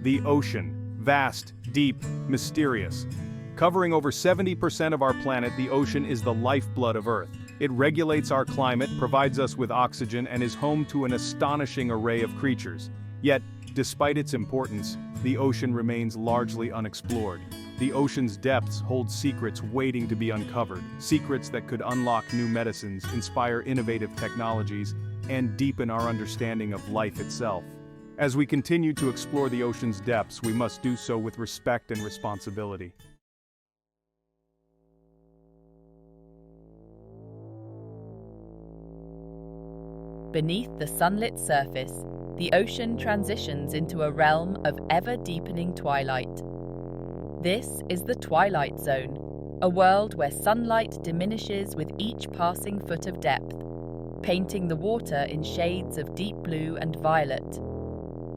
The ocean. Vast, deep, mysterious. Covering over 70% of our planet, the ocean is the lifeblood of Earth. It regulates our climate, provides us with oxygen, and is home to an astonishing array of creatures. Yet, despite its importance, the ocean remains largely unexplored. The ocean's depths hold secrets waiting to be uncovered, secrets that could unlock new medicines, inspire innovative technologies, and deepen our understanding of life itself. As we continue to explore the ocean's depths, we must do so with respect and responsibility. Beneath the sunlit surface, the ocean transitions into a realm of ever-deepening twilight. This is the twilight zone, a world where sunlight diminishes with each passing foot of depth, painting the water in shades of deep blue and violet.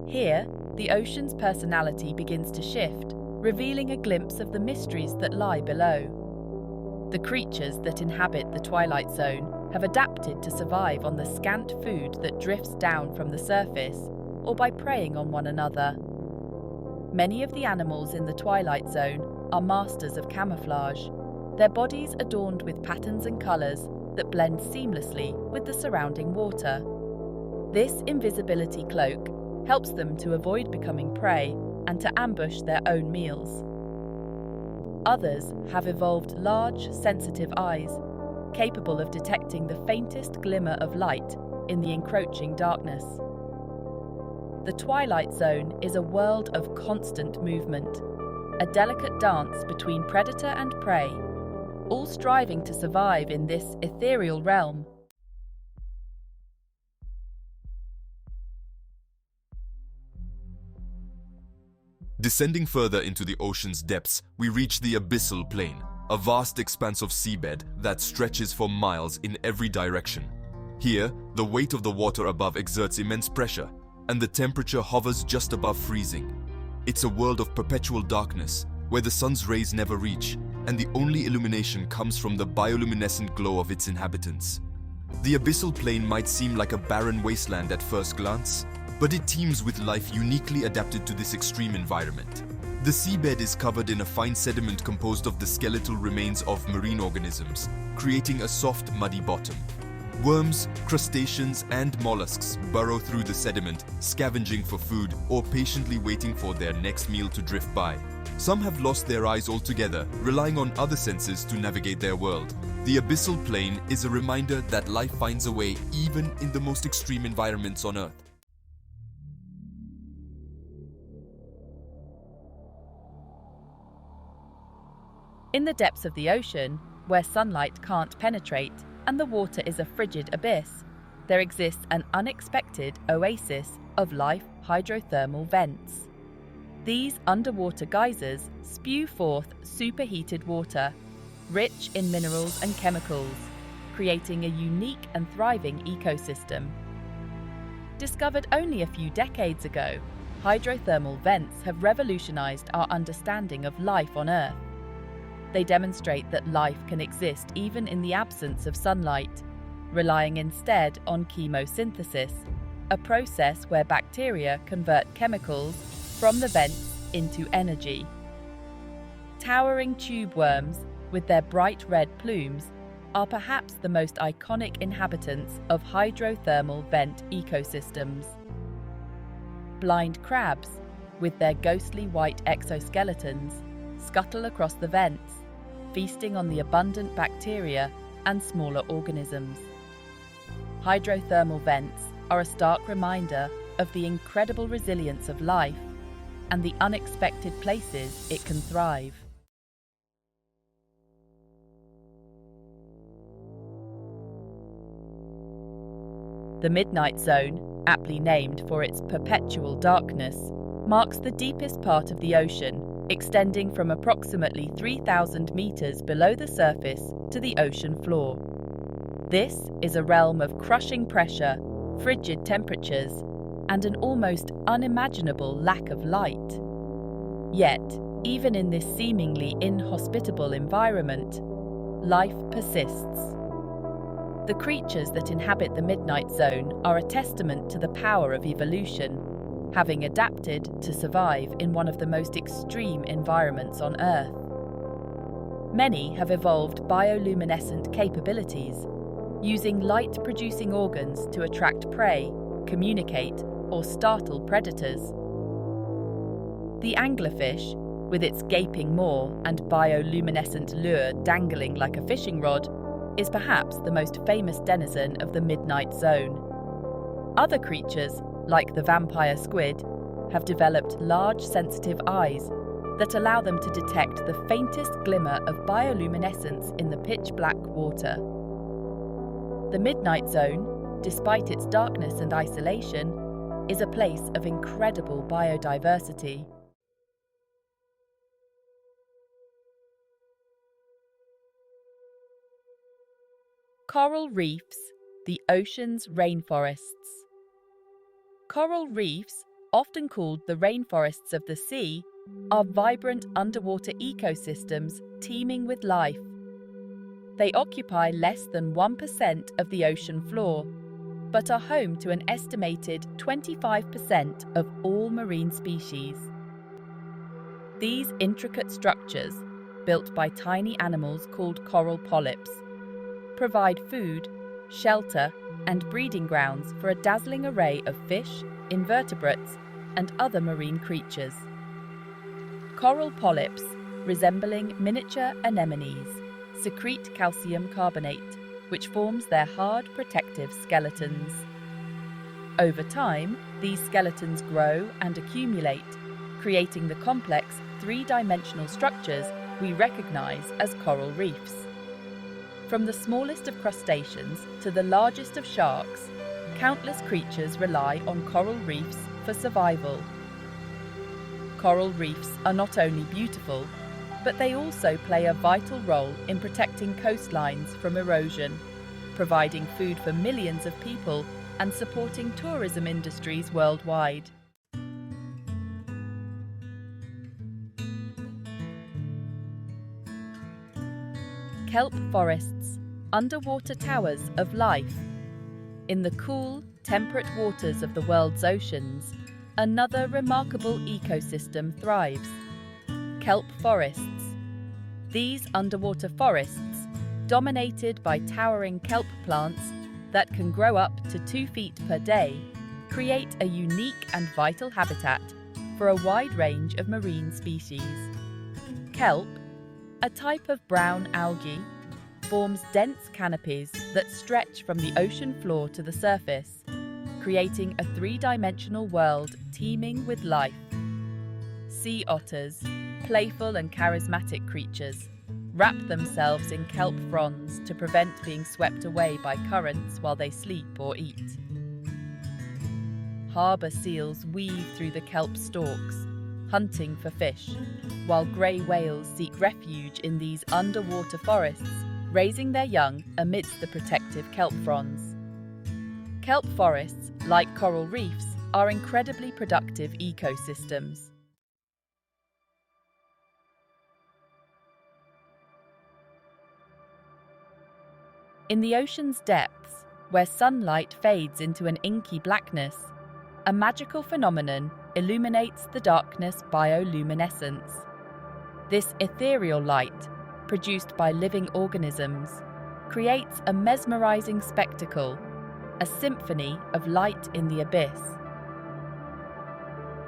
Here, the ocean's personality begins to shift, revealing a glimpse of the mysteries that lie below. The creatures that inhabit the twilight zone have adapted to survive on the scant food that drifts down from the surface, or by preying on one another. Many of the animals in the twilight zone are masters of camouflage, their bodies adorned with patterns and colours that blend seamlessly with the surrounding water. This invisibility cloak helps them to avoid becoming prey and to ambush their own meals. Others have evolved large, sensitive eyes, capable of detecting the faintest glimmer of light in the encroaching darkness. The twilight zone is a world of constant movement, a delicate dance between predator and prey, all striving to survive in this ethereal realm. Descending further into the ocean's depths, we reach the abyssal plain, a vast expanse of seabed that stretches for miles in every direction. Here, the weight of the water above exerts immense pressure, and the temperature hovers just above freezing. It's a world of perpetual darkness, where the sun's rays never reach, and the only illumination comes from the bioluminescent glow of its inhabitants. The abyssal plain might seem like a barren wasteland at first glance, but it teems with life uniquely adapted to this extreme environment. The seabed is covered in a fine sediment composed of the skeletal remains of marine organisms, creating a soft, muddy bottom. Worms, crustaceans, and mollusks burrow through the sediment, scavenging for food or patiently waiting for their next meal to drift by. Some have lost their eyes altogether, relying on other senses to navigate their world. The abyssal plain is a reminder that life finds a way even in the most extreme environments on Earth. In the depths of the ocean, where sunlight can't penetrate and the water is a frigid abyss, there exists an unexpected oasis of life: hydrothermal vents. These underwater geysers spew forth superheated water, rich in minerals and chemicals, creating a unique and thriving ecosystem. Discovered only a few decades ago, hydrothermal vents have revolutionized our understanding of life on Earth. They demonstrate that life can exist even in the absence of sunlight, relying instead on chemosynthesis, a process where bacteria convert chemicals from the vents into energy. Towering tube worms, with their bright red plumes, are perhaps the most iconic inhabitants of hydrothermal vent ecosystems. Blind crabs, with their ghostly white exoskeletons, scuttle across the vents, feasting on the abundant bacteria and smaller organisms. Hydrothermal vents are a stark reminder of the incredible resilience of life and the unexpected places it can thrive. The Midnight Zone, aptly named for its perpetual darkness, marks the deepest part of the ocean, extending from approximately 3,000 meters below the surface to the ocean floor. This is a realm of crushing pressure, frigid temperatures, and an almost unimaginable lack of light. Yet, even in this seemingly inhospitable environment, life persists. The creatures that inhabit the Midnight Zone are a testament to the power of evolution. having adapted to survive in one of the most extreme environments on Earth. Many have evolved bioluminescent capabilities, using light-producing organs to attract prey, communicate, or startle predators. The anglerfish, with its gaping maw and bioluminescent lure dangling like a fishing rod, is perhaps the most famous denizen of the midnight zone. Other creatures, like the vampire squid, have developed large sensitive eyes that allow them to detect the faintest glimmer of bioluminescence in the pitch-black water. The midnight zone, despite its darkness and isolation, is a place of incredible biodiversity. Coral reefs, the ocean's rainforests. Coral reefs, often called the rainforests of the sea, are vibrant underwater ecosystems teeming with life. They occupy less than 1% of the ocean floor, but are home to an estimated 25% of all marine species. These intricate structures, built by tiny animals called coral polyps, provide food, shelter, and breeding grounds for a dazzling array of fish, invertebrates, and other marine creatures. Coral polyps, resembling miniature anemones, secrete calcium carbonate, which forms their hard protective skeletons. Over time, these skeletons grow and accumulate, creating the complex three-dimensional structures we recognize as coral reefs. From the smallest of crustaceans to the largest of sharks, countless creatures rely on coral reefs for survival. Coral reefs are not only beautiful, but they also play a vital role in protecting coastlines from erosion, providing food for millions of people and supporting tourism industries worldwide. Kelp forests, underwater towers of life. In the cool, temperate waters of the world's oceans, another remarkable ecosystem thrives: kelp forests. These underwater forests, dominated by towering kelp plants that can grow up to 2 feet per day, create a unique and vital habitat for a wide range of marine species. Kelp, a type of brown algae, forms dense canopies that stretch from the ocean floor to the surface, creating a three-dimensional world teeming with life. Sea otters, playful and charismatic creatures, wrap themselves in kelp fronds to prevent being swept away by currents while they sleep or eat. Harbour seals weave through the kelp stalks, hunting for fish, while grey whales seek refuge in these underwater forests, raising their young amidst the protective kelp fronds. Kelp forests, like coral reefs, are incredibly productive ecosystems. In the ocean's depths, where sunlight fades into an inky blackness, a magical phenomenon illuminates the darkness bioluminescence. This ethereal light, produced by living organisms, creates a mesmerizing spectacle, a symphony of light in the abyss.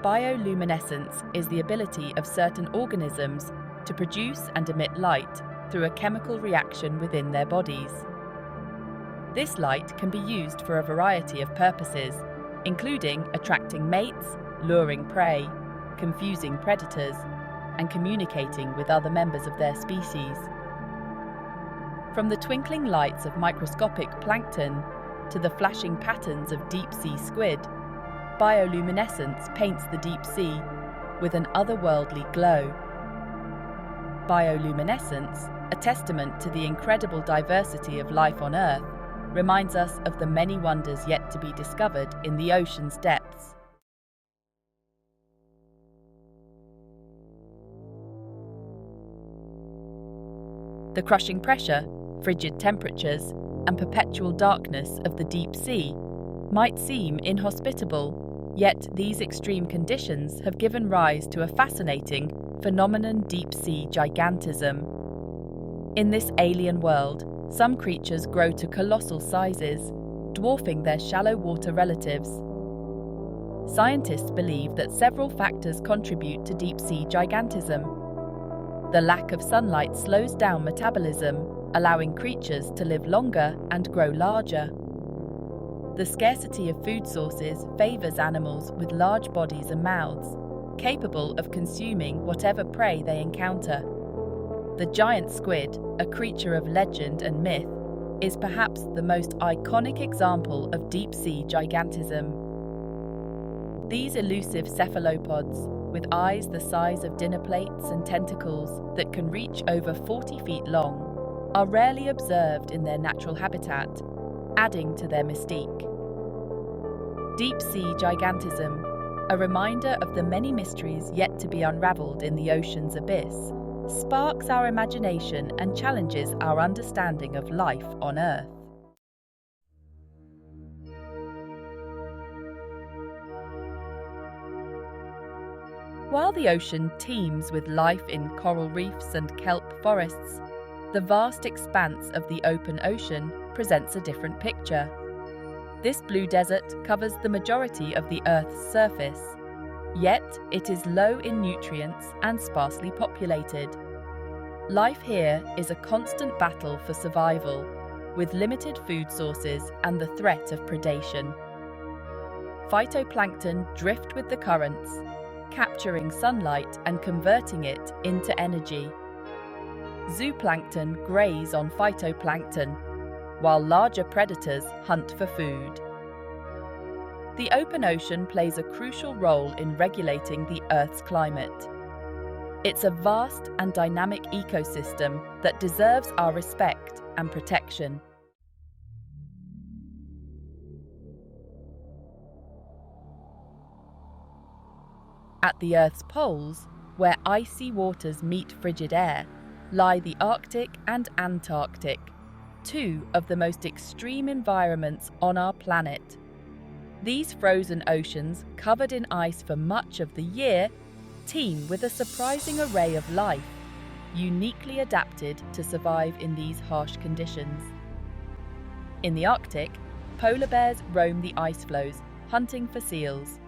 Bioluminescence is the ability of certain organisms to produce and emit light through a chemical reaction within their bodies. This light can be used for a variety of purposes, including attracting mates, luring prey, confusing predators, and communicating with other members of their species. From the twinkling lights of microscopic plankton to the flashing patterns of deep-sea squid, bioluminescence paints the deep sea with an otherworldly glow. Bioluminescence, a testament to the incredible diversity of life on Earth, reminds us of the many wonders yet to be discovered in the ocean's depths. The crushing pressure, frigid temperatures, and perpetual darkness of the deep sea might seem inhospitable, Yet these extreme conditions have given rise to a fascinating phenomenon: deep-sea gigantism. In this alien world, some creatures grow to colossal sizes, dwarfing their shallow water relatives. Scientists believe that several factors contribute to deep-sea gigantism. The lack of sunlight slows down metabolism, allowing creatures to live longer and grow larger. The scarcity of food sources favors animals with large bodies and mouths, capable of consuming whatever prey they encounter. The giant squid, a creature of legend and myth, is perhaps the most iconic example of deep-sea gigantism. These elusive cephalopods, with eyes the size of dinner plates and tentacles that can reach over 40 feet long, are rarely observed in their natural habitat, adding to their mystique. Deep-sea gigantism, a reminder of the many mysteries yet to be unraveled in the ocean's abyss, sparks our imagination and challenges our understanding of life on Earth. While the ocean teems with life in coral reefs and kelp forests, the vast expanse of the open ocean presents a different picture. This blue desert covers the majority of the Earth's surface, yet it is low in nutrients and sparsely populated. Life here is a constant battle for survival, with limited food sources and the threat of predation. Phytoplankton drift with the currents, capturing sunlight and converting it into energy. Zooplankton graze on phytoplankton, while larger predators hunt for food. The open ocean plays a crucial role in regulating the Earth's climate. It's a vast and dynamic ecosystem that deserves our respect and protection. At the Earth's poles, where icy waters meet frigid air, lie the Arctic and Antarctic, two of the most extreme environments on our planet. These frozen oceans, covered in ice for much of the year, teem with a surprising array of life, uniquely adapted to survive in these harsh conditions. In the Arctic, polar bears roam the ice floes, hunting for seals.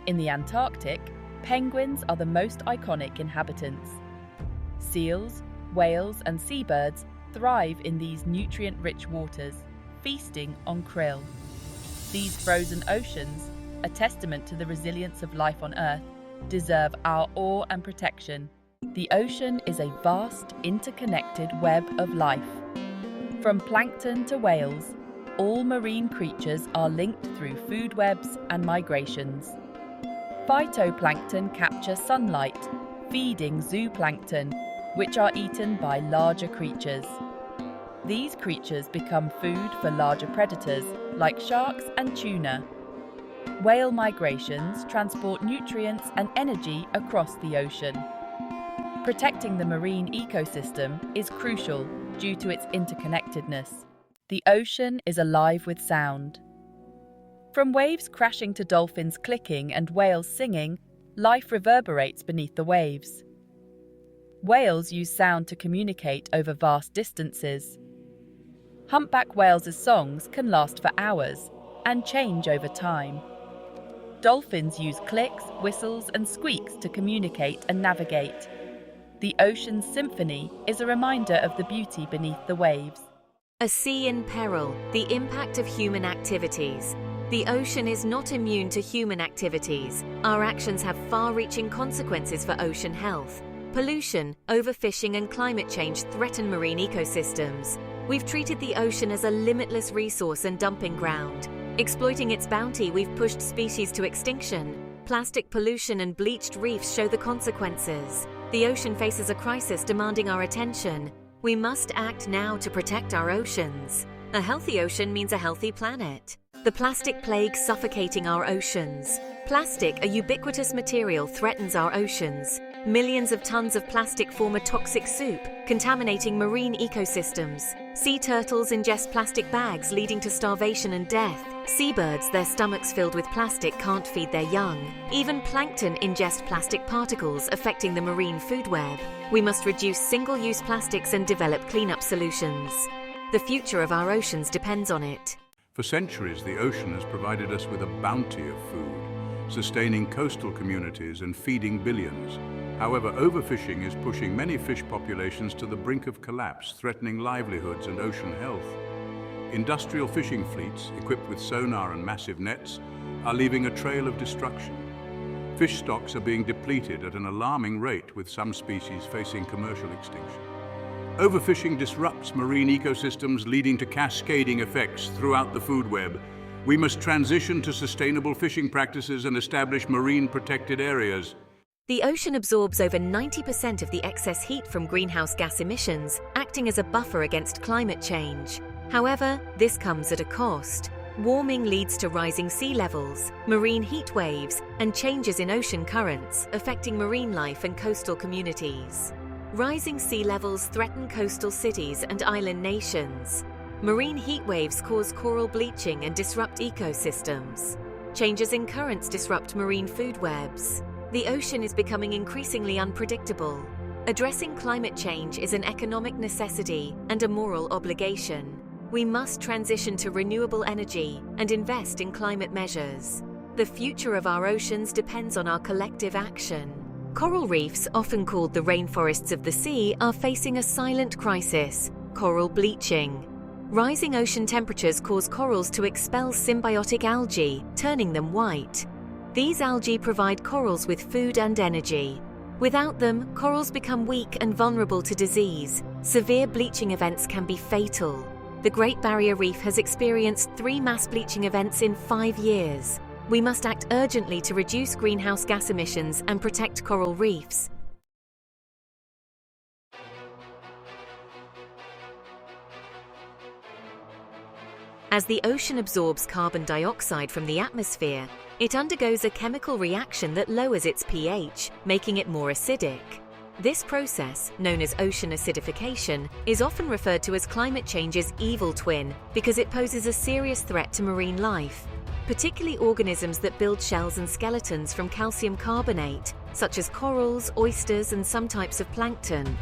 In the Antarctic, penguins are the most iconic inhabitants. Seals, whales, and seabirds thrive in these nutrient-rich waters, feasting on krill. These frozen oceans, a testament to the resilience of life on Earth, deserve our awe and protection. The ocean is a vast, interconnected web of life. From plankton to whales, all marine creatures are linked through food webs and migrations. Phytoplankton capture sunlight, feeding zooplankton, which are eaten by larger creatures. These creatures become food for larger predators like sharks and tuna. Whale migrations transport nutrients and energy across the ocean. Protecting the marine ecosystem is crucial due to its interconnectedness. The ocean is alive with sound. From waves crashing to dolphins clicking and whales singing, life reverberates beneath the waves. Whales use sound to communicate over vast distances. Humpback whales' songs can last for hours and change over time. Dolphins use clicks, whistles, and squeaks to communicate and navigate. The ocean's symphony is a reminder of the beauty beneath the waves. A sea in peril, the impact of human activities. The ocean is not immune to human activities. Our actions have far-reaching consequences for ocean health. Pollution, overfishing, and climate change threaten marine ecosystems. We've treated the ocean as a limitless resource and dumping ground. Exploiting its bounty, we've pushed species to extinction. Plastic pollution and bleached reefs show the consequences. The ocean faces a crisis demanding our attention. We must act now to protect our oceans. A healthy ocean means a healthy planet. The plastic plague suffocating our oceans. Plastic, a ubiquitous material, threatens our oceans. Millions of tons of plastic form a toxic soup, contaminating marine ecosystems. Sea turtles ingest plastic bags, leading to starvation and death. Seabirds, their stomachs filled with plastic, can't feed their young. Even plankton ingest plastic particles, affecting the marine food web. We must reduce single-use plastics and develop cleanup solutions. The future of our oceans depends on it. For centuries, the ocean has provided us with a bounty of food, sustaining coastal communities and feeding billions. However, overfishing is pushing many fish populations to the brink of collapse, threatening livelihoods and ocean health. Industrial fishing fleets, equipped with sonar and massive nets, are leaving a trail of destruction. Fish stocks are being depleted at an alarming rate, with some species facing commercial extinction. Overfishing disrupts marine ecosystems, leading to cascading effects throughout the food web. We must transition to sustainable fishing practices and establish marine protected areas. The ocean absorbs over 90% of the excess heat from greenhouse gas emissions, acting as a buffer against climate change. However, this comes at a cost. Warming leads to rising sea levels, marine heat waves, and changes in ocean currents, affecting marine life and coastal communities. Rising sea levels threaten coastal cities and island nations. Marine heat waves cause coral bleaching and disrupt ecosystems. Changes in currents disrupt marine food webs. The ocean is becoming increasingly unpredictable. Addressing climate change is an economic necessity and a moral obligation. We must transition to renewable energy and invest in climate measures. The future of our oceans depends on our collective action. Coral reefs, often called the rainforests of the sea, are facing a silent crisis: coral bleaching. Rising ocean temperatures cause corals to expel symbiotic algae, turning them white. These algae provide corals with food and energy. Without them, corals become weak and vulnerable to disease. Severe bleaching events can be fatal. The Great Barrier Reef has experienced 3 mass bleaching events in 5 years. We must act urgently to reduce greenhouse gas emissions and protect coral reefs. As the ocean absorbs carbon dioxide from the atmosphere, it undergoes a chemical reaction that lowers its pH, making it more acidic. This process, known as ocean acidification, is often referred to as climate change's evil twin because it poses a serious threat to marine life, particularly organisms that build shells and skeletons from calcium carbonate, such as corals, oysters, and some types of plankton.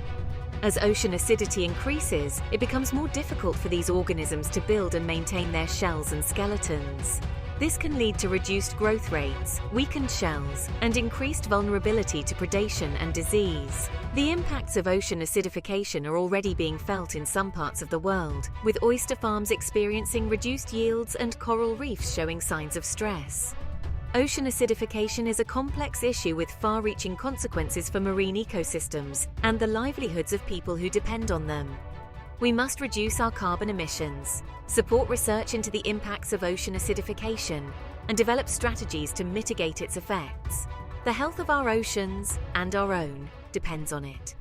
As ocean acidity increases, it becomes more difficult for these organisms to build and maintain their shells and skeletons. This can lead to reduced growth rates, weakened shells, and increased vulnerability to predation and disease. The impacts of ocean acidification are already being felt in some parts of the world, with oyster farms experiencing reduced yields and coral reefs showing signs of stress. Ocean acidification is a complex issue with far-reaching consequences for marine ecosystems and the livelihoods of people who depend on them. We must reduce our carbon emissions, support research into the impacts of ocean acidification, and develop strategies to mitigate its effects. The health of our oceans, and our own, depends on it.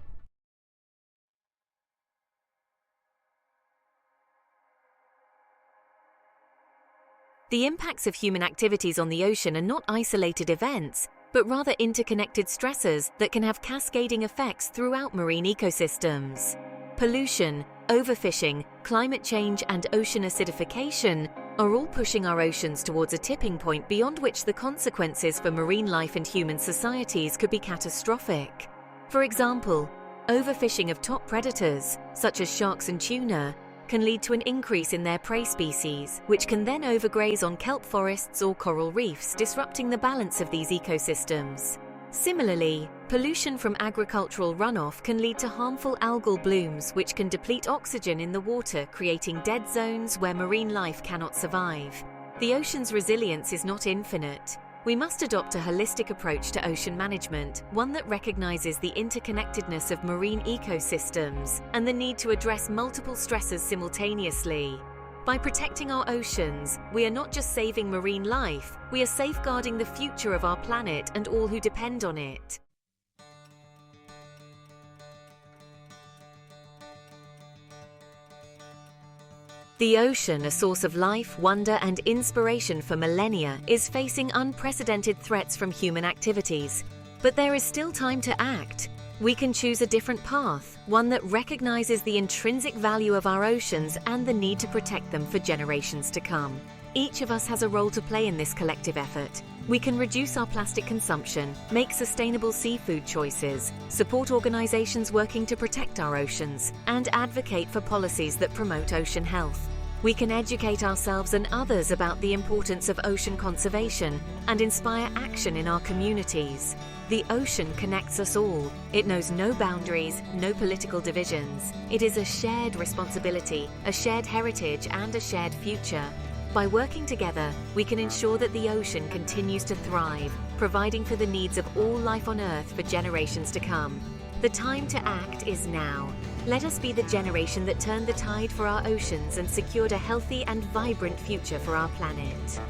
The impacts of human activities on the ocean are not isolated events, but rather interconnected stressors that can have cascading effects throughout marine ecosystems. Pollution, overfishing, climate change, and ocean acidification are all pushing our oceans towards a tipping point beyond which the consequences for marine life and human societies could be catastrophic. For example, overfishing of top predators, such as sharks and tuna, can lead to an increase in their prey species, which can then overgraze on kelp forests or coral reefs, disrupting the balance of these ecosystems. Similarly, pollution from agricultural runoff can lead to harmful algal blooms, which can deplete oxygen in the water, creating dead zones where marine life cannot survive. The ocean's resilience is not infinite. We must adopt a holistic approach to ocean management, one that recognizes the interconnectedness of marine ecosystems and the need to address multiple stresses simultaneously. By protecting our oceans, we are not just saving marine life, we are safeguarding the future of our planet and all who depend on it. The ocean, a source of life, wonder, and inspiration for millennia, is facing unprecedented threats from human activities. But there is still time to act. We can choose a different path, one that recognizes the intrinsic value of our oceans and the need to protect them for generations to come. Each of us has a role to play in this collective effort. We can reduce our plastic consumption, make sustainable seafood choices, support organizations working to protect our oceans, and advocate for policies that promote ocean health. We can educate ourselves and others about the importance of ocean conservation and inspire action in our communities. The ocean connects us all. It knows no boundaries, no political divisions. It is a shared responsibility, a shared heritage, and a shared future. By working together, we can ensure that the ocean continues to thrive, providing for the needs of all life on Earth for generations to come. The time to act is now. Let us be the generation that turned the tide for our oceans and secured a healthy and vibrant future for our planet.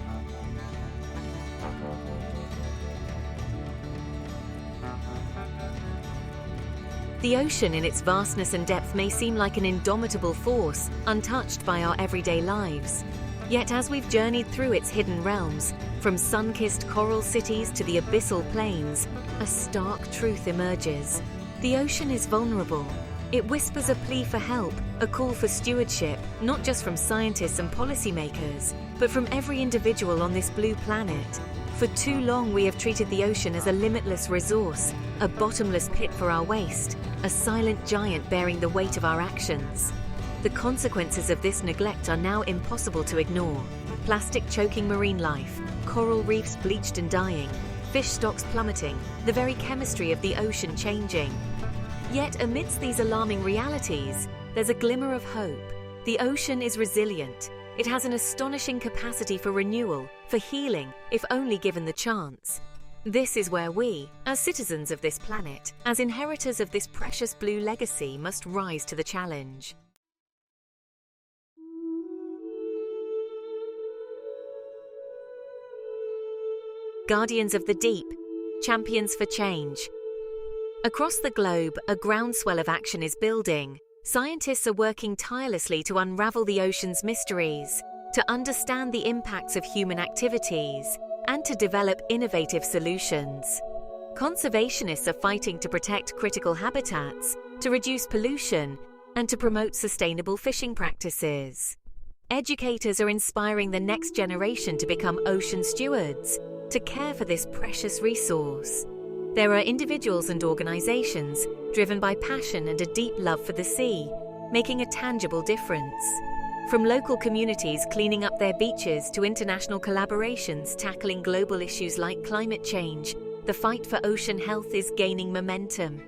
The ocean in its vastness and depth may seem like an indomitable force, untouched by our everyday lives. Yet as we've journeyed through its hidden realms, from sun-kissed coral cities to the abyssal plains, a stark truth emerges. The ocean is vulnerable. It whispers a plea for help, a call for stewardship, not just from scientists and policymakers, but from every individual on this blue planet. For too long we have treated the ocean as a limitless resource, a bottomless pit for our waste, a silent giant bearing the weight of our actions. The consequences of this neglect are now impossible to ignore. Plastic choking marine life, coral reefs bleached and dying, fish stocks plummeting, the very chemistry of the ocean changing. Yet amidst these alarming realities, there's a glimmer of hope. The ocean is resilient. It has an astonishing capacity for renewal, for healing, if only given the chance. This is where we, as citizens of this planet, as inheritors of this precious blue legacy, must rise to the challenge. Guardians of the Deep, champions for change. Across the globe, a groundswell of action is building. Scientists are working tirelessly to unravel the ocean's mysteries, to understand the impacts of human activities, and to develop innovative solutions. Conservationists are fighting to protect critical habitats, to reduce pollution, and to promote sustainable fishing practices. Educators are inspiring the next generation to become ocean stewards, to care for this precious resource. There are individuals and organizations driven by passion and a deep love for the sea, making a tangible difference. From local communities cleaning up their beaches to international collaborations tackling global issues like climate change, the fight for ocean health is gaining momentum.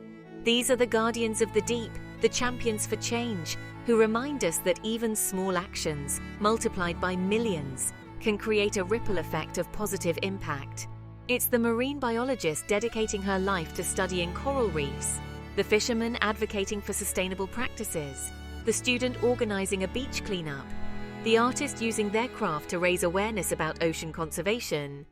These are the guardians of the deep, the champions for change, who remind us that even small actions, multiplied by millions, can create a ripple effect of positive impact. It's the marine biologist dedicating her life to studying coral reefs, the fisherman advocating for sustainable practices, the student organizing a beach cleanup, the artist using their craft to raise awareness about ocean conservation.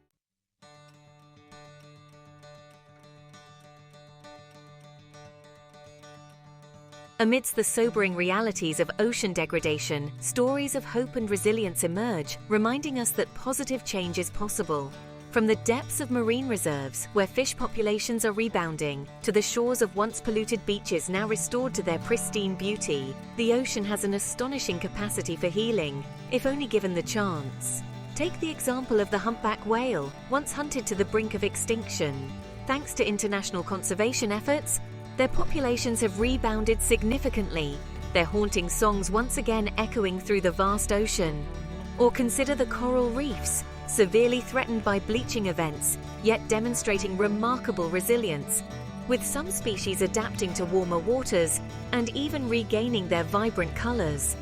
Amidst the sobering realities of ocean degradation, stories of hope and resilience emerge, reminding us that positive change is possible. From the depths of marine reserves, where fish populations are rebounding, to the shores of once polluted beaches now restored to their pristine beauty, the ocean has an astonishing capacity for healing, if only given the chance. Take the example of the humpback whale, once hunted to the brink of extinction. Thanks to international conservation efforts, their populations have rebounded significantly, their haunting songs once again echoing through the vast ocean. Or consider the coral reefs, severely threatened by bleaching events, yet demonstrating remarkable resilience, with some species adapting to warmer waters and even regaining their vibrant colors.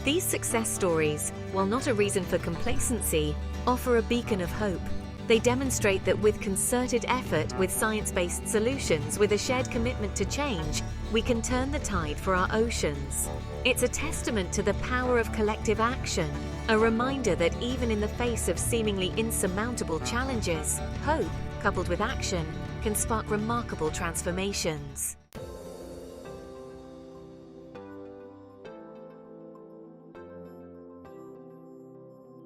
These success stories, while not a reason for complacency, offer a beacon of hope. They demonstrate that with concerted effort, with science-based solutions, with a shared commitment to change, we can turn the tide for our oceans. It's a testament to the power of collective action, a reminder that even in the face of seemingly insurmountable challenges, hope, coupled with action, can spark remarkable transformations.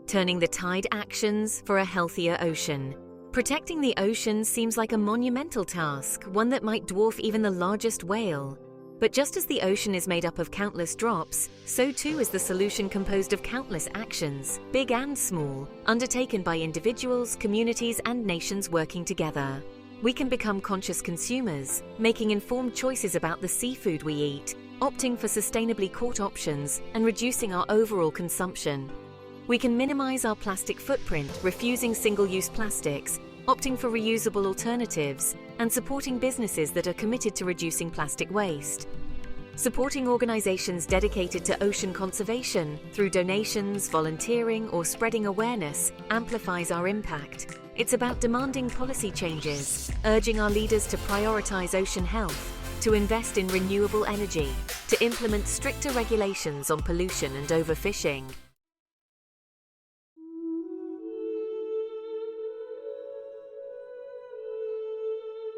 Turning the tide actions for a healthier ocean. Protecting the ocean seems like a monumental task, one that might dwarf even the largest whale. But just as the ocean is made up of countless drops, so too is the solution composed of countless actions, big and small, undertaken by individuals, communities, and nations working together. We can become conscious consumers, making informed choices about the seafood we eat, opting for sustainably caught options, and reducing our overall consumption. We can minimize our plastic footprint, refusing single-use plastics, opting for reusable alternatives, and supporting businesses that are committed to reducing plastic waste. Supporting organizations dedicated to ocean conservation through donations, volunteering, or spreading awareness amplifies our impact. It's about demanding policy changes, urging our leaders to prioritize ocean health, to invest in renewable energy, to implement stricter regulations on pollution and overfishing.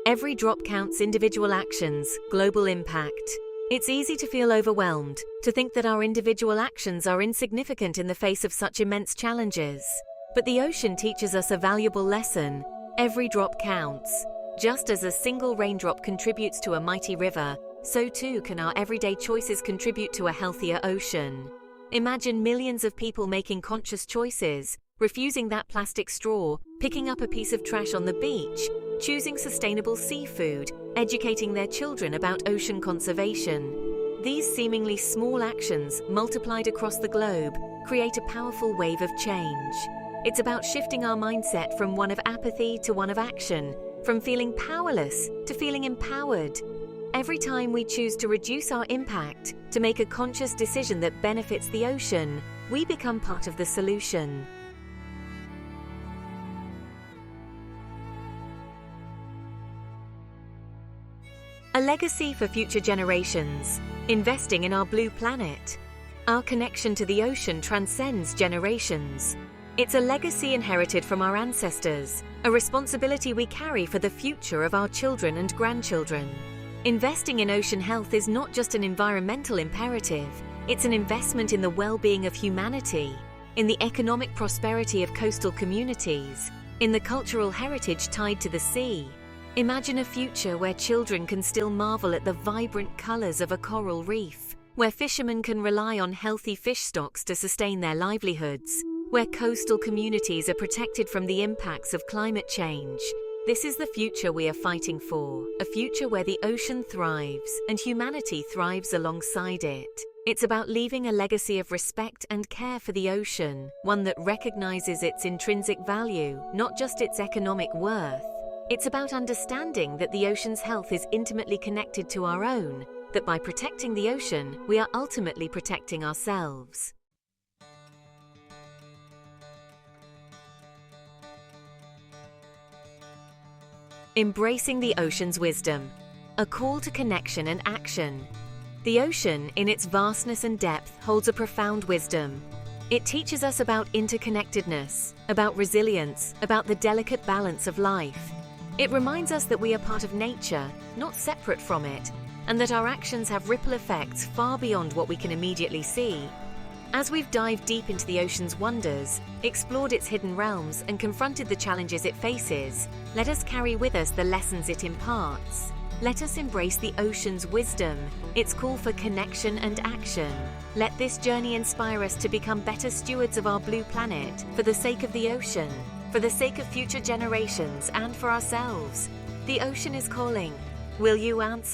Every drop counts. Individual actions, global impact. It's easy to feel overwhelmed, to think that our individual actions are insignificant in the face of such immense challenges. But the ocean teaches us a valuable lesson. Every drop counts. Just as a single raindrop contributes to a mighty river, so too can our everyday choices contribute to a healthier ocean. Imagine millions of people making conscious choices, refusing that plastic straw, picking up a piece of trash on the beach, choosing sustainable seafood, educating their children about ocean conservation. These seemingly small actions, multiplied across the globe, create a powerful wave of change. It's about shifting our mindset from one of apathy to one of action, from feeling powerless to feeling empowered. Every time we choose to reduce our impact, to make a conscious decision that benefits the ocean, we become part of the solution. A legacy for future generations. Investing in our blue planet. Our connection to the ocean transcends generations. It's a legacy inherited from our ancestors, a responsibility we carry for the future of our children and grandchildren. Investing in ocean health is not just an environmental imperative, it's an investment in the well-being of humanity, in the economic prosperity of coastal communities, in the cultural heritage tied to the sea. Imagine a future where children can still marvel at the vibrant colors of a coral reef, where fishermen can rely on healthy fish stocks to sustain their livelihoods, where coastal communities are protected from the impacts of climate change. This is the future we are fighting for, a future where the ocean thrives and humanity thrives alongside it. It's about leaving a legacy of respect and care for the ocean, one that recognizes its intrinsic value, not just its economic worth. It's about understanding that the ocean's health is intimately connected to our own, that by protecting the ocean, we are ultimately protecting ourselves. Embracing the ocean's wisdom, a call to connection and action. The ocean, in its vastness and depth, holds a profound wisdom. It teaches us about interconnectedness, about resilience, about the delicate balance of life. It reminds us that we are part of nature, not separate from it, and that our actions have ripple effects far beyond what we can immediately see. As we've dived deep into the ocean's wonders, explored its hidden realms, and confronted the challenges it faces, let us carry with us the lessons it imparts. Let us embrace the ocean's wisdom, its call for connection and action. Let this journey inspire us to become better stewards of our blue planet, for the sake of the ocean, for the sake of future generations, and for ourselves. The ocean is calling. Will you answer?